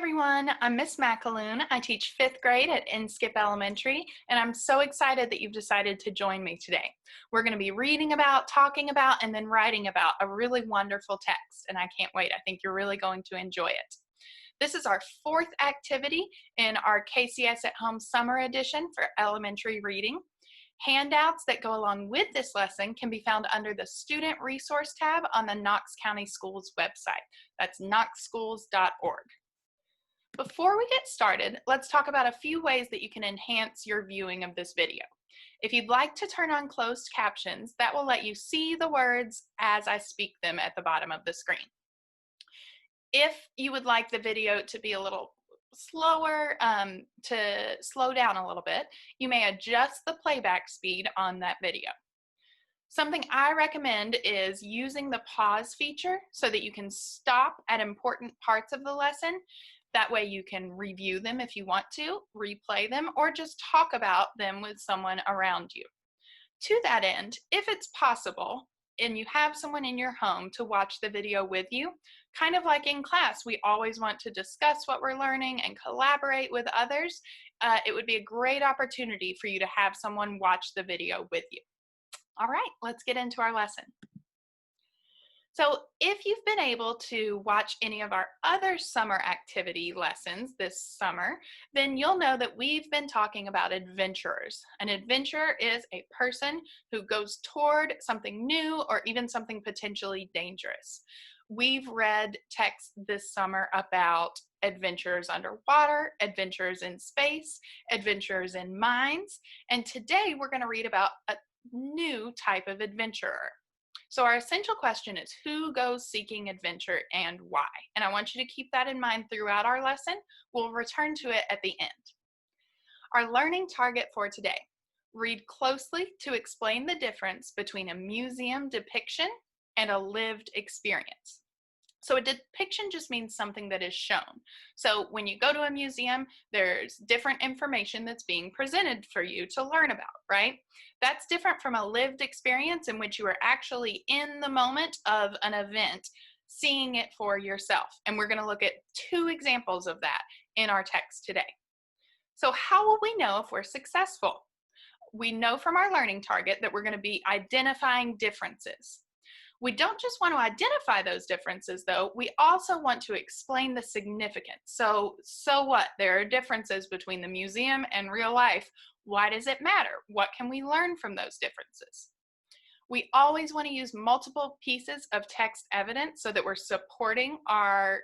everyone, I'm Miss McAloon. I teach 5th grade at Inskip Elementary, and I'm so excited that you've decided to join me today. We're going to be reading about, talking about, and then writing about a really wonderful text, and I can't wait. I think you're really going to enjoy it. This is our 4th activity in our KCS at Home Summer Edition for elementary reading. Handouts that go along with this lesson can be found under the Student Resource tab on the Knox County Schools website. That's knoxschools.org. Before we get started, let's talk about a few ways that you can enhance your viewing of this video. If you'd like to turn on closed captions, that will let you see the words as I speak them at the bottom of the screen. If you would like the video to be a little slower, to slow down a little bit, you may adjust the playback speed on that video. Something I recommend is using the pause feature so that you can stop at important parts of the lesson. That way you can review them if you want to, replay them, or just talk about them with someone around you. To that end, if it's possible, and you have someone in your home to watch the video with you, kind of like in class, we always want to discuss what we're learning and collaborate with others. It would be a great opportunity for you to have someone watch the video with you. All right, let's get into our lesson. So if you've been able to watch any of our other summer activity lessons this summer, then you'll know that we've been talking about adventurers. An adventurer is a person who goes toward something new or even something potentially dangerous. We've read texts this summer about adventures underwater, adventures in space, adventures in mines, and today we're going to read about a new type of adventurer. So our essential question is, who goes seeking adventure and why? And I want you to keep that in mind throughout our lesson. We'll return to it at the end. Our learning target for today: read closely to explain the difference between a museum depiction and a lived experience. So a depiction just means something that is shown. So when you go to a museum, there's different information that's being presented for you to learn about, right? That's different from a lived experience in which you are actually in the moment of an event, seeing it for yourself. And we're going to look at 2 examples of that in our text today. So how will we know if we're successful? We know from our learning target that we're going to be identifying differences. We don't just want to identify those differences, though. We also want to explain the significance. So what? There are differences between the museum and real life. Why does it matter? What can we learn from those differences? We always want to use multiple pieces of text evidence so that we're supporting our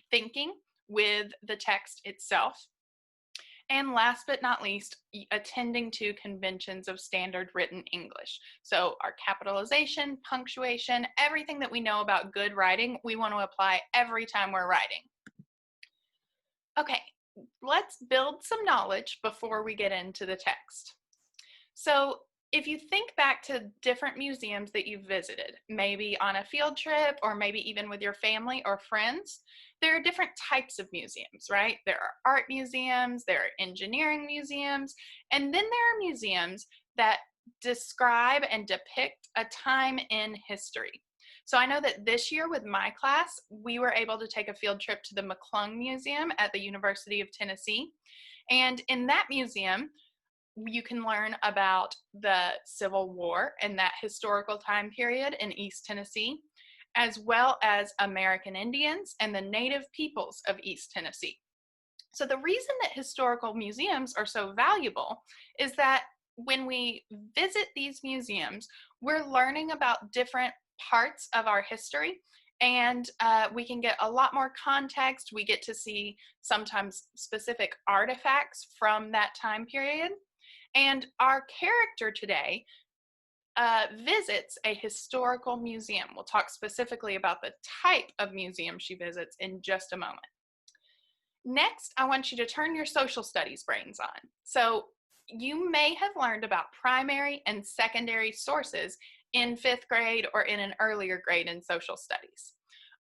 thinking with the text itself. And last but not least, attending to conventions of standard written English. So our capitalization, punctuation, everything that we know about good writing, we want to apply every time we're writing. Okay, let's build some knowledge before we get into the text. So if you think back to different museums that you've visited, maybe on a field trip or maybe even with your family or friends, there are different types of museums, right? There are art museums, there are engineering museums, and then there are museums that describe and depict a time in history. So I know that this year with my class, we were able to take a field trip to the McClung Museum at the University of Tennessee. And in that museum, you can learn about the Civil War and that historical time period in East Tennessee, as well as American Indians and the native peoples of East Tennessee. So the reason that historical museums are so valuable is that when we visit these museums, we're learning about different parts of our history, and we can get a lot more context. We get to see sometimes specific artifacts from that time period. And our character today visits a historical museum. We'll talk specifically about the type of museum she visits in just a moment. Next, I want you to turn your social studies brains on. So you may have learned about primary and secondary sources in 5th grade or in an earlier grade in social studies.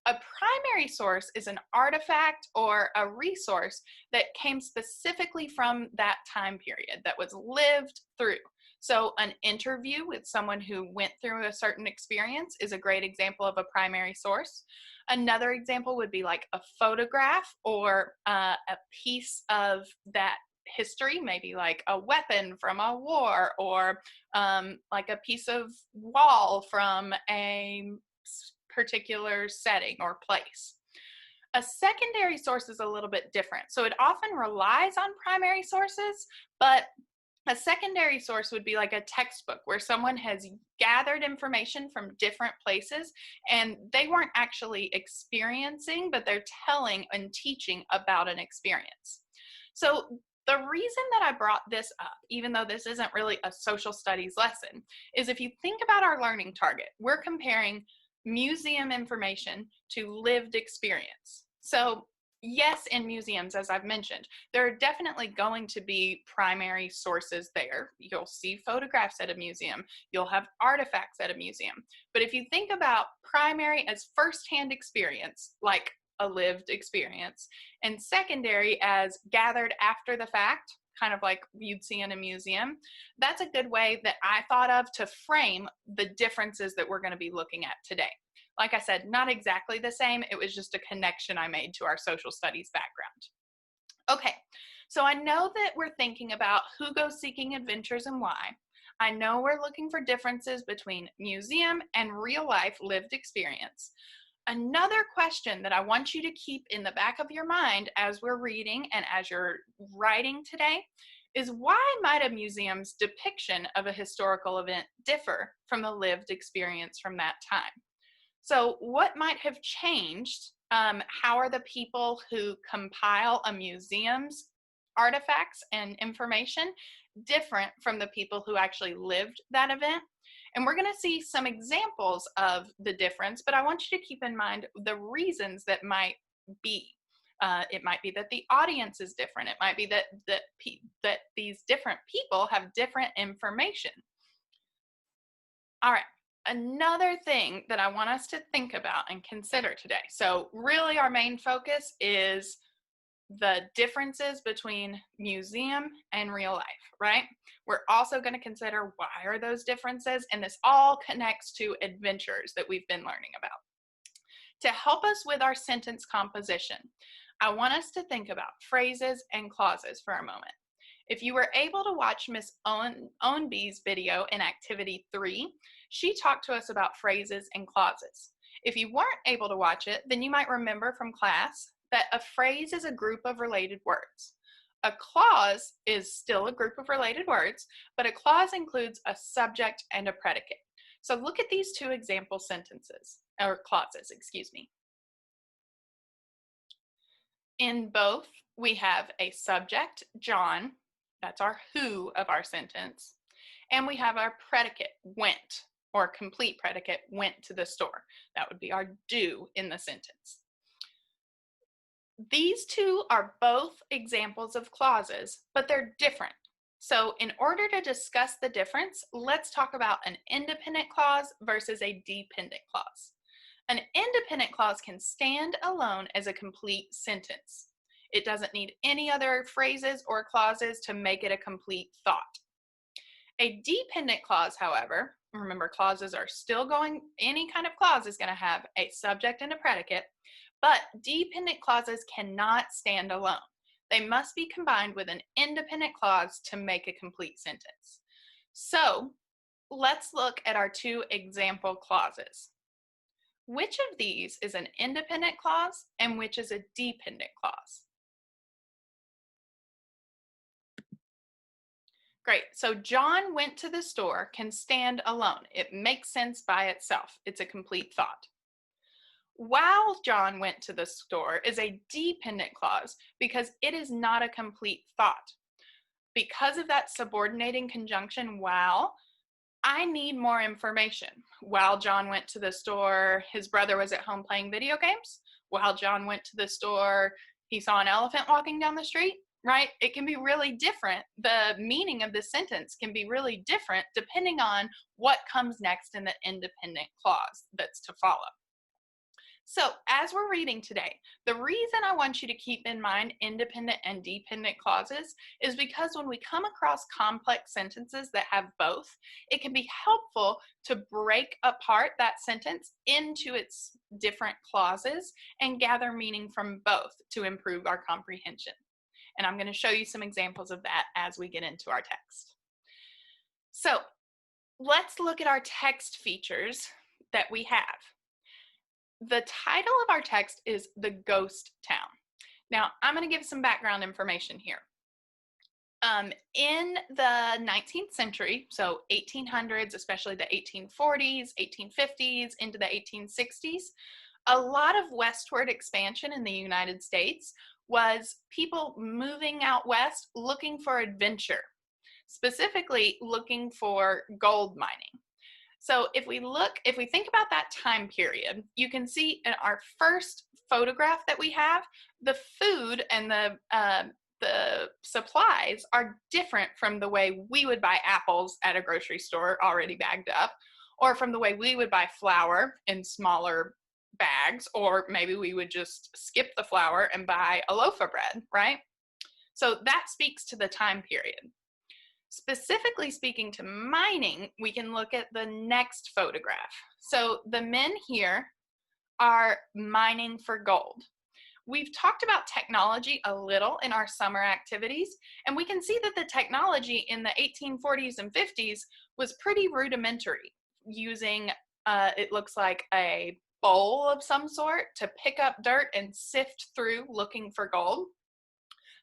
A primary source is an artifact or a resource that came specifically from that time period, that was lived through. So an interview with someone who went through a certain experience is a great example of a primary source. Another example would be like a photograph or a piece of that history, maybe like a weapon from a war or like a piece of wall from a particular setting or place. A secondary source is a little bit different. So it often relies on primary sources, but a secondary source would be like a textbook where someone has gathered information from different places and they weren't actually experiencing, but they're telling and teaching about an experience. So the reason that I brought this up, even though this isn't really a social studies lesson, is if you think about our learning target, we're comparing museum information to lived experience. So yes, in museums, as I've mentioned, there are definitely going to be primary sources there. You'll see photographs at a museum. You'll have artifacts at a museum. But if you think about primary as firsthand experience, like a lived experience, and secondary as gathered after the fact, kind of like you'd see in a museum, that's a good way that I thought of to frame the differences that we're going to be looking at today. Like I said, not exactly the same. It was just a connection I made to our social studies background. Okay, so I know that we're thinking about who goes seeking adventures and why. I know we're looking for differences between museum and real life lived experience. Another question that I want you to keep in the back of your mind as we're reading and as you're writing today is, why might a museum's depiction of a historical event differ from the lived experience from that time? So what might have changed? How are the people who compile a museum's artifacts and information different from the people who actually lived that event? And we're going to see some examples of the difference, but I want you to keep in mind the reasons that might be. It might be that the audience is different. It might be that these different people have different information. All right. Another thing that I want us to think about and consider today. So really our main focus is the differences between museum and real life, right? We're also going to consider why are those differences, and this all connects to adventures that we've been learning about. To help us with our sentence composition, I want us to think about phrases and clauses for a moment. If you were able to watch Miss Ownby's video in Activity 3, she talked to us about phrases and clauses. If you weren't able to watch it, then you might remember from class that a phrase is a group of related words. A clause is still a group of related words, but a clause includes a subject and a predicate. So look at these two example sentences, or clauses, excuse me. In both, we have a subject, John, that's our who of our sentence, and we have our predicate, went, or complete predicate, went to the store. That would be our do in the sentence. These two are both examples of clauses, but they're different. So in order to discuss the difference, let's talk about an independent clause versus a dependent clause. An independent clause can stand alone as a complete sentence. It doesn't need any other phrases or clauses to make it a complete thought. A dependent clause, however, remember clauses are still going, any kind of clause is going to have a subject and a predicate, but dependent clauses cannot stand alone. They must be combined with an independent clause to make a complete sentence. So let's look at our two example clauses. Which of these is an independent clause and which is a dependent clause? Great, so John went to the store can stand alone. It makes sense by itself. It's a complete thought. While John went to the store is a dependent clause because it is not a complete thought. Because of that subordinating conjunction while, I need more information. While John went to the store, his brother was at home playing video games. While John went to the store, he saw an elephant walking down the street, right? It can be really different. The meaning of this sentence can be really different depending on what comes next in the independent clause that's to follow. So, as we're reading today, the reason I want you to keep in mind independent and dependent clauses is because when we come across complex sentences that have both, it can be helpful to break apart that sentence into its different clauses and gather meaning from both to improve our comprehension. And I'm going to show you some examples of that as we get into our text. So, let's look at our text features that we have. The title of our text is The Ghost Town. Now, I'm going to give some background information here. In the 19th century, so 1800s, especially the 1840s, 1850s, into the 1860s, a lot of westward expansion in the United States was people moving out west looking for adventure, specifically looking for gold mining. So if we think about that time period, you can see in our first photograph that we have, the food and the supplies are different from the way we would buy apples at a grocery store already bagged up, or from the way we would buy flour in smaller bags, or maybe we would just skip the flour and buy a loaf of bread, right? So that speaks to the time period. Specifically speaking to mining, we can look at the next photograph. So the men here are mining for gold. We've talked about technology a little in our summer activities, and we can see that the technology in the 1840s and 50s was pretty rudimentary, using, it looks like a bowl of some sort to pick up dirt and sift through looking for gold.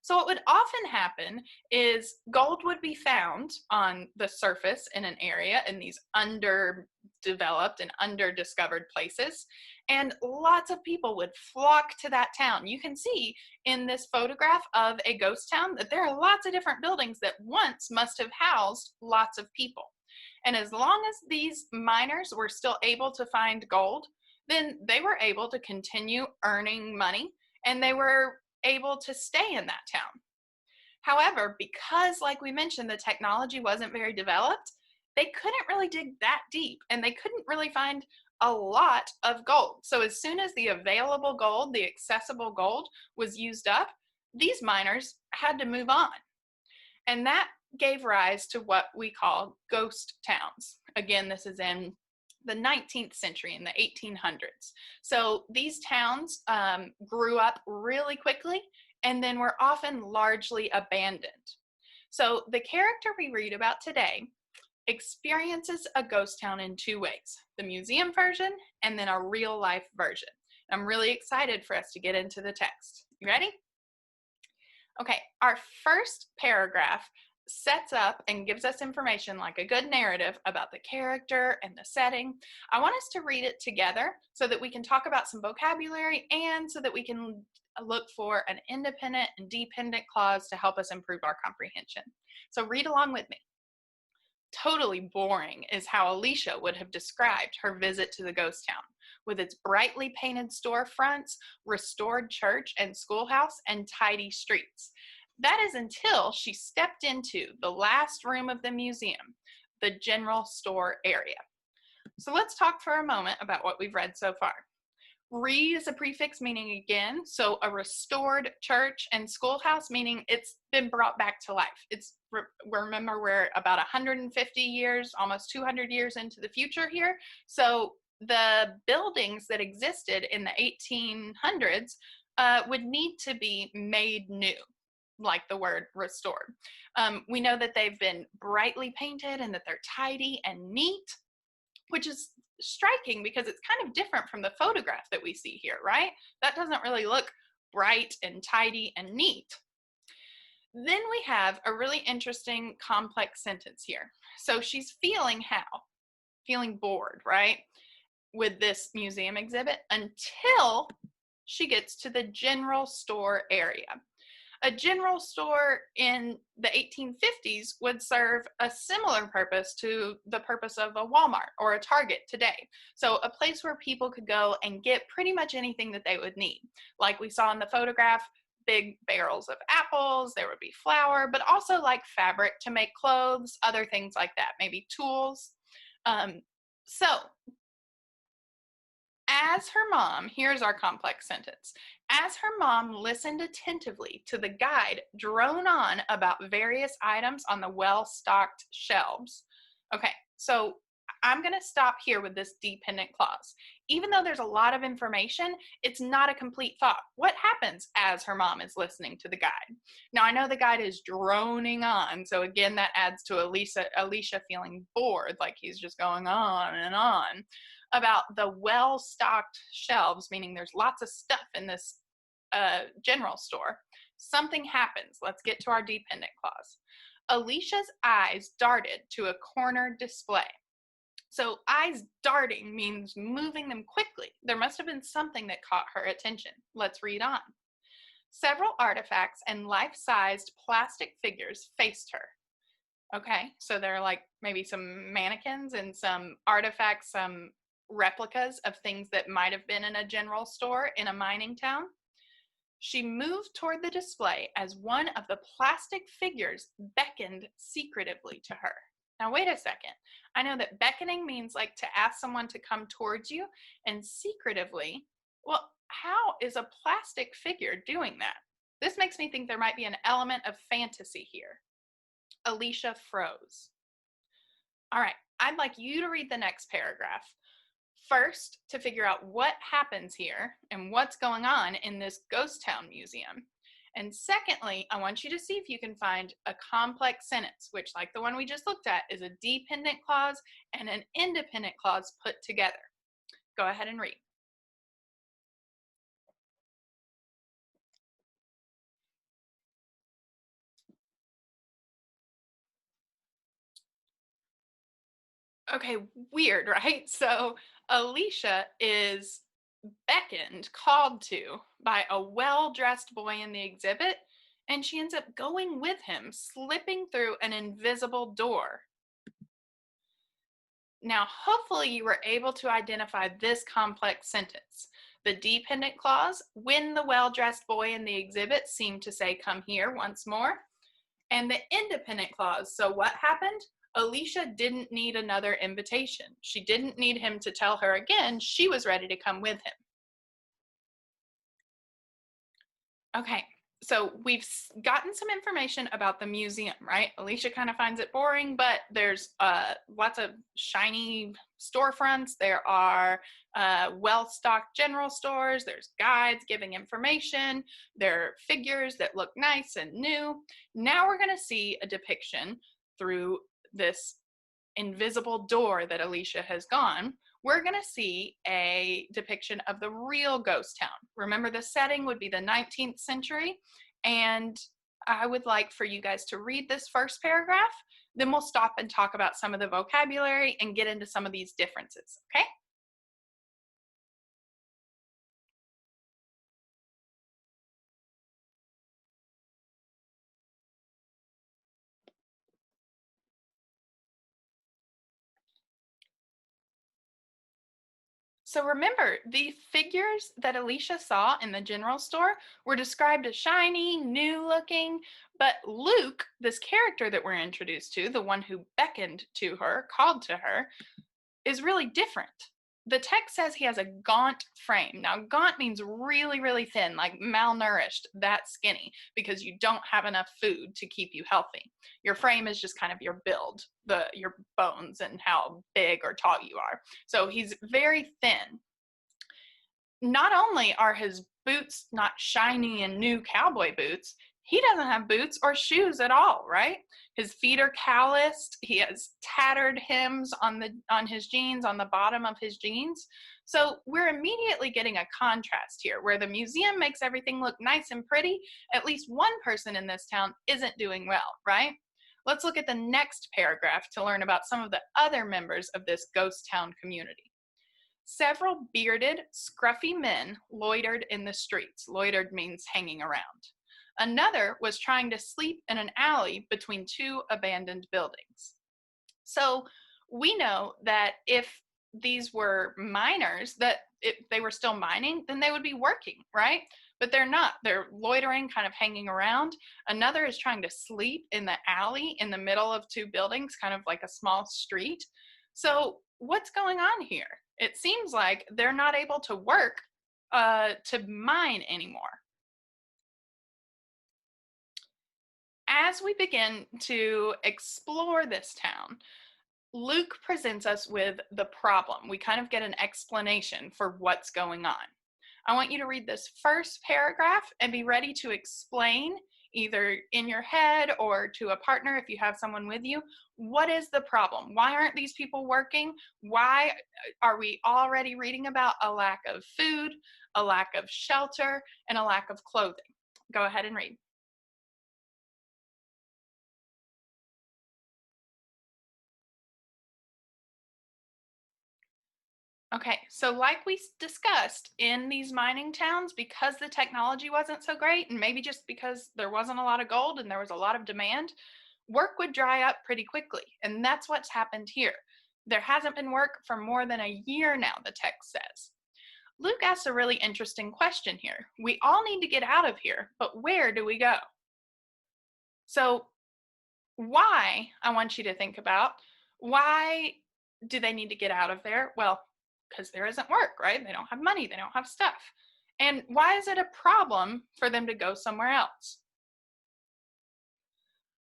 So what would often happen is gold would be found on the surface in an area in these underdeveloped and underdiscovered places, and lots of people would flock to that town. You can see in this photograph of a ghost town that there are lots of different buildings that once must have housed lots of people. And as long as these miners were still able to find gold, then they were able to continue earning money, and they were able to stay in that town. However, because, like we mentioned, the technology wasn't very developed, they couldn't really dig that deep, and they couldn't really find a lot of gold. So as soon as the available gold, the accessible gold, was used up, these miners had to move on. And that gave rise to what we call ghost towns. Again, this is in the 19th century, in the 1800s. So these towns grew up really quickly and then were often largely abandoned. So the character we read about today experiences a ghost town in two ways: the museum version and then a real life version. I'm really excited for us to get into the text. You ready? Okay, our first paragraph sets up and gives us information like a good narrative about the character and the setting. I want us to read it together so that we can talk about some vocabulary and so that we can look for an independent and dependent clause to help us improve our comprehension. So read along with me. Totally boring is how Alicia would have described her visit to the ghost town, with its brightly painted storefronts, restored church and schoolhouse, and tidy streets. That is until she stepped into the last room of the museum, the general store area. So let's talk for a moment about what we've read so far. Re is a prefix meaning again, so a restored church and schoolhouse meaning it's been brought back to life. Remember, we're about 150 years, almost 200 years into the future here. So the buildings that existed in the 1800s would need to be made new, like the word restored. We know that they've been brightly painted and that they're tidy and neat, which is striking because it's kind of different from the photograph that we see here, right? That doesn't really look bright and tidy and neat. Then we have a really interesting complex sentence here. So she's feeling how? Feeling bored, right? With this museum exhibit until she gets to the general store area. A general store in the 1850s would serve a similar purpose to the purpose of a Walmart or a Target today. So a place where people could go and get pretty much anything that they would need. Like we saw in the photograph, big barrels of apples, there would be flour, but also like fabric to make clothes, other things like that, maybe tools. So As her mom, here's our complex sentence. As her mom listened attentively to the guide drone on about various items on the well-stocked shelves. Okay, so I'm going to stop here with this dependent clause. Even though there's a lot of information, it's not a complete thought. What happens as her mom is listening to the guide? Now, I know the guide is droning on, so again, that adds to Alicia feeling bored, like he's just going on and on about the well-stocked shelves, meaning there's lots of stuff in this general store. Something happens. Let's get to our dependent clause. Alicia's eyes darted to a corner display. So eyes darting means moving them quickly. There must have been something that caught her attention. Let's read on. Several artifacts and life-sized plastic figures faced her. Okay, so there are like maybe some mannequins and some artifacts, some replicas of things that might have been in a general store in a mining town. She moved toward the display as one of the plastic figures beckoned secretively to her. Now, wait a second. I know that beckoning means like to ask someone to come towards you, and secretively, well, how is a plastic figure doing that? This makes me think there might be an element of fantasy here. Alicia froze. All right, I'd like you to read the next paragraph. First, to figure out what happens here and what's going on in this ghost town museum. And secondly, I want you to see if you can find a complex sentence, which, like the one we just looked at, is a dependent clause and an independent clause put together. Go ahead and read. Okay, weird, right? So Alicia is beckoned, called to by a well-dressed boy in the exhibit, and she ends up going with him, slipping through an invisible door. Now, hopefully you were able to identify this complex sentence. The dependent clause, when the well-dressed boy in the exhibit seemed to say, "Come here," once more. And the independent clause, so what happened? Alicia didn't need another invitation. She didn't need him to tell her again. She was ready to come with him. Okay, so we've gotten some information about the museum, right? Alicia kind of finds it boring, but there's lots of shiny storefronts. There are well-stocked general stores. There's guides giving information. There are figures that look nice and new. Now we're going to see a depiction through this invisible door that Alicia has gone. We're going to see a depiction of the real ghost town. Remember, the setting would be the 19th century, and I would like for you guys to read this first paragraph, then we'll stop and talk about some of the vocabulary and get into some of these differences, okay? So remember, the figures that Alicia saw in the general store were described as shiny, new looking, but Luke, this character that we're introduced to, the one who beckoned to her, called to her, is really different. The text says he has a gaunt frame. Now, gaunt means really, really thin, like malnourished, that skinny, because you don't have enough food to keep you healthy. Your frame is just kind of your build, your bones and how big or tall you are. So he's very thin. Not only are his boots not shiny and new cowboy boots, he doesn't have boots or shoes at all, right? His feet are calloused. He has tattered hems on his jeans, on the bottom of his jeans. So we're immediately getting a contrast here. Where the museum makes everything look nice and pretty, at least one person in this town isn't doing well, right? Let's look at the next paragraph to learn about some of the other members of this ghost town community. Several bearded, scruffy men loitered in the streets. Loitered means hanging around. Another was trying to sleep in an alley between two abandoned buildings. So we know that if these were miners, that if they were still mining, then they would be working, right? But they're not. They're loitering, kind of hanging around. Another is trying to sleep in the alley in the middle of two buildings, kind of like a small street. So what's going on here? It seems like they're not able to work to mine anymore. As we begin to explore this town, Luke presents us with the problem. We kind of get an explanation for what's going on. I want you to read this first paragraph and be ready to explain, either in your head or to a partner if you have someone with you, what is the problem? Why aren't these people working? Why are we already reading about a lack of food, a lack of shelter, and a lack of clothing? Go ahead and read. Okay, so like we discussed, in these mining towns, because the technology wasn't so great, and maybe just because there wasn't a lot of gold and there was a lot of demand, work would dry up pretty quickly. And that's what's happened here. There hasn't been work for more than a year now, the text says. Luke asks a really interesting question here. We all need to get out of here, but where do we go? So, why, I want you to think about, why do they need to get out of there? Well, because there isn't work, right? They don't have money, they don't have stuff. And why is it a problem for them to go somewhere else?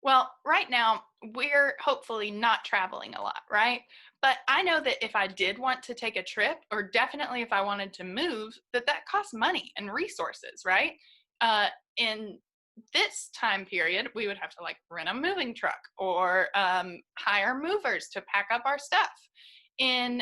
Well, right now, we're hopefully not traveling a lot, right? But I know that if I did want to take a trip, or definitely if I wanted to move, that costs money and resources, right? In this time period, we would have to like rent a moving truck or hire movers to pack up our stuff. In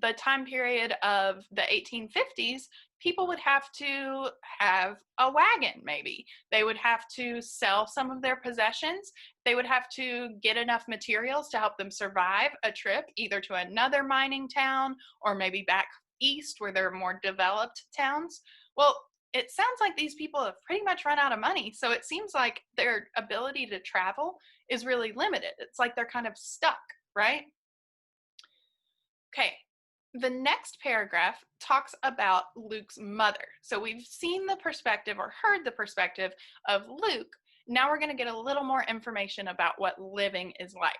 the time period of the 1850s, people would have to have a wagon, maybe. They would have to sell some of their possessions. They would have to get enough materials to help them survive a trip, either to another mining town or maybe back east where there are more developed towns. Well, it sounds like these people have pretty much run out of money. So it seems like their ability to travel is really limited. It's like they're kind of stuck, right? Okay, the next paragraph talks about Luke's mother. So we've seen the perspective or heard the perspective of Luke. Now we're going to get a little more information about what living is like.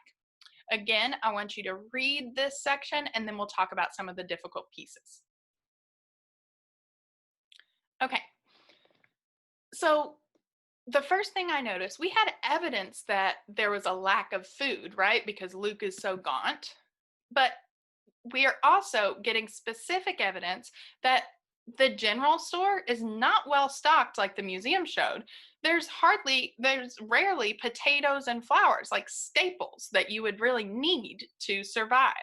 Again, I want you to read this section and then we'll talk about some of the difficult pieces. Okay, so the first thing I noticed, we had evidence that there was a lack of food, right? Because Luke is so gaunt. But we are also getting specific evidence that the general store is not well stocked like the museum showed. There's rarely potatoes and flowers, like staples that you would really need to survive.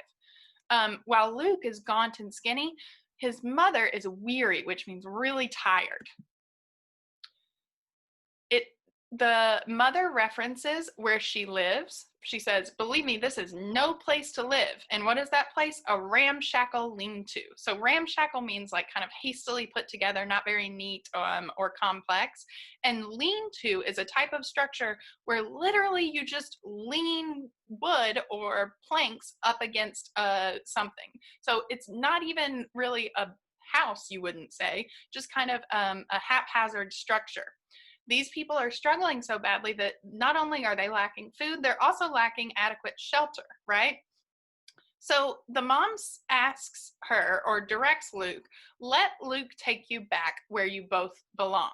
While Luke is gaunt and skinny, his mother is weary, which means really tired. It the mother references where she lives. She says, believe me, this is no place to live. And what is that place? A ramshackle lean-to. So ramshackle means like kind of hastily put together, not very neat or complex. And lean-to is a type of structure where literally you just lean wood or planks up against something. So it's not even really a house, you wouldn't say, just kind of a haphazard structure. These people are struggling so badly that not only are they lacking food, they're also lacking adequate shelter, right? So the mom asks her or directs Luke, let Luke take you back where you both belong.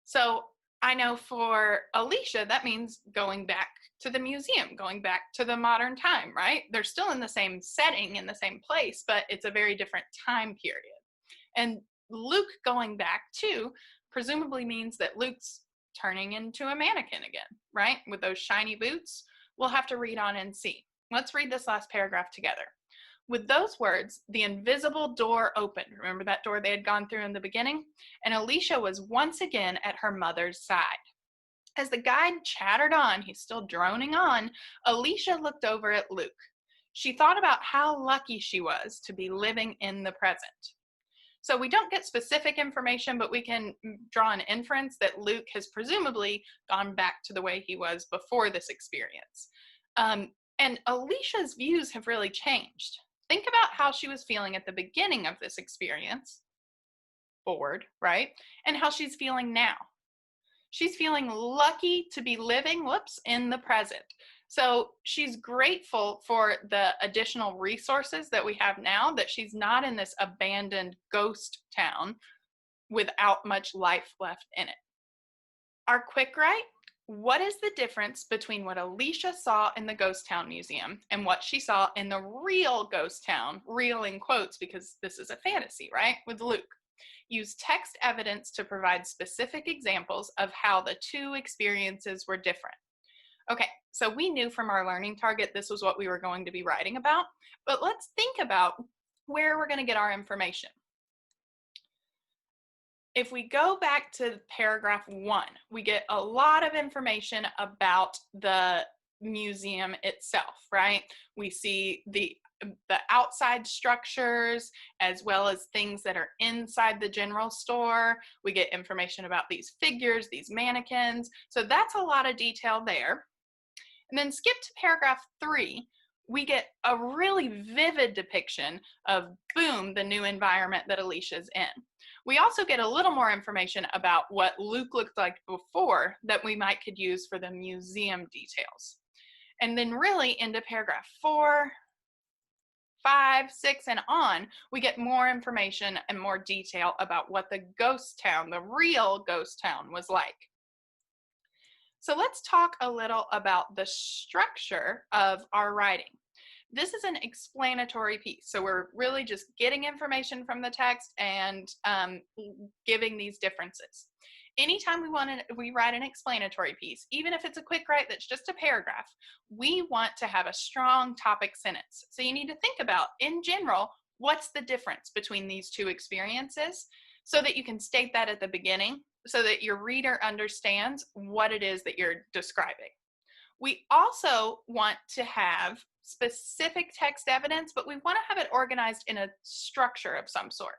So I know for Alicia, that means going back to the museum, going back to the modern time, right? They're still in the same setting, in the same place, but it's a very different time period. And Luke going back too presumably means that Luke's turning into a mannequin again, right? With those shiny boots. We'll have to read on and see. Let's read this last paragraph together. With those words, the invisible door opened. Remember that door they had gone through in the beginning? And Alicia was once again at her mother's side. As the guide chattered on, he's still droning on, Alicia looked over at Luke. She thought about how lucky she was to be living in the present. So we don't get specific information, but we can draw an inference that Luke has presumably gone back to the way he was before this experience. And Alicia's views have really changed. Think about how she was feeling at the beginning of this experience, bored, right? And how she's feeling now. She's feeling lucky to be living, in the present. So she's grateful for the additional resources that we have now, that she's not in this abandoned ghost town without much life left in it. Our quick write: what is the difference between what Alicia saw in the Ghost Town Museum and what she saw in the real ghost town? Real in quotes, because this is a fantasy, right? With Luke. Use text evidence to provide specific examples of how the two experiences were different. Okay, so we knew from our learning target this was what we were going to be writing about, but let's think about where we're going to get our information. If we go back to paragraph 1, we get a lot of information about the museum itself, right? We see the outside structures as well as things that are inside the general store. We get information about these figures, these mannequins. So that's a lot of detail there. And then skip to paragraph 3, we get a really vivid depiction of, boom, the new environment that Alicia's in. We also get a little more information about what Luke looked like before that we could use for the museum details. And then really into paragraph 4, 5, 6, and on, we get more information and more detail about what the ghost town, the real ghost town, was like. So let's talk a little about the structure of our writing. This is an explanatory piece, so we're really just getting information from the text and giving these differences. Anytime we write an explanatory piece, even if it's a quick write that's just a paragraph, we want to have a strong topic sentence. So you need to think about, in general, what's the difference between these two experiences, so that you can state that at the beginning, so that your reader understands what it is that you're describing. We also want to have specific text evidence, but we want to have it organized in a structure of some sort.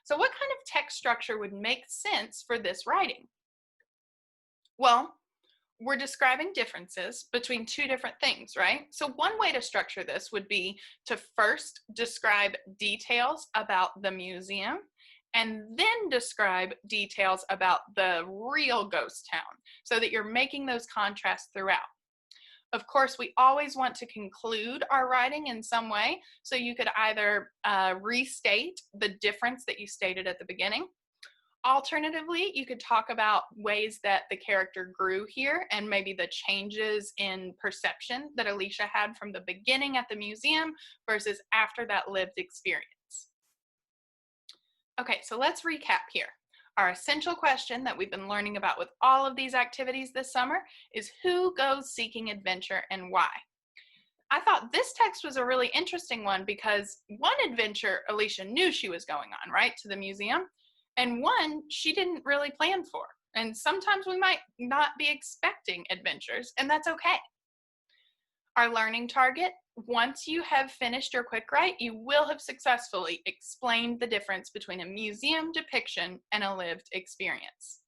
So what kind of text structure would make sense for this writing? Well, we're describing differences between two different things, right? So one way to structure this would be to first describe details about the museum and then describe details about the real ghost town, so that you're making those contrasts throughout. Of course, we always want to conclude our writing in some way, so you could either restate the difference that you stated at the beginning. Alternatively, you could talk about ways that the character grew here and maybe the changes in perception that Alicia had from the beginning at the museum versus after that lived experience. Okay, so let's recap here. Our essential question that we've been learning about with all of these activities this summer is, who goes seeking adventure and why? I thought this text was a really interesting one because one adventure Alicia knew she was going on, right, to the museum, and one she didn't really plan for. And sometimes we might not be expecting adventures, and that's okay. Our learning target: once you have finished your quick write, you will have successfully explained the difference between a museum depiction and a lived experience.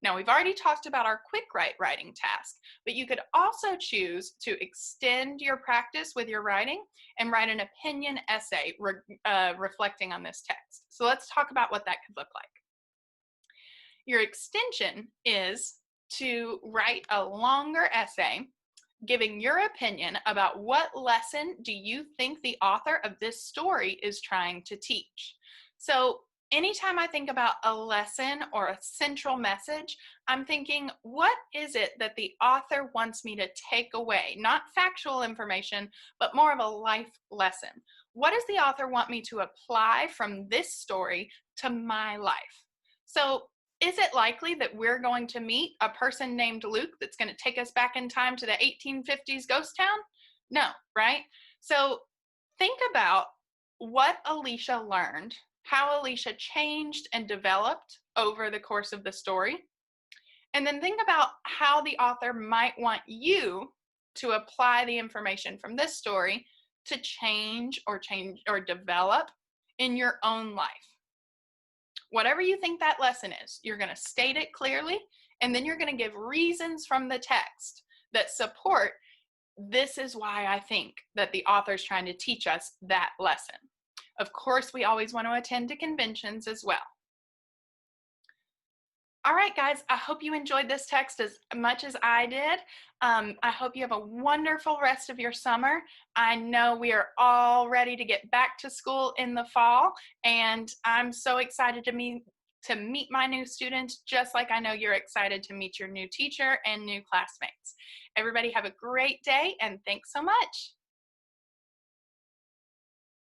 Now, we've already talked about our quick write writing task, but you could also choose to extend your practice with your writing and write an opinion essay reflecting on this text. So let's talk about what that could look like. Your extension is to write a longer essay giving your opinion about what lesson do you think the author of this story is trying to teach. So anytime I think about a lesson or a central message, I'm thinking, what is it that the author wants me to take away? Not factual information, but more of a life lesson. What does the author want me to apply from this story to my life? So is it likely that we're going to meet a person named Luke that's going to take us back in time to the 1850s ghost town? No, right? So think about what Alicia learned, how Alicia changed and developed over the course of the story, and then think about how the author might want you to apply the information from this story to change or develop in your own life. Whatever you think that lesson is, you're going to state it clearly, and then you're going to give reasons from the text that support, this is why I think that the author's trying to teach us that lesson. Of course, we always want to attend to conventions as well. All right, guys, I hope you enjoyed this text as much as I did. I hope you have a wonderful rest of your summer. I know we are all ready to get back to school in the fall, and I'm so excited to meet my new students, just like I know you're excited to meet your new teacher and new classmates. Everybody have a great day, and thanks so much.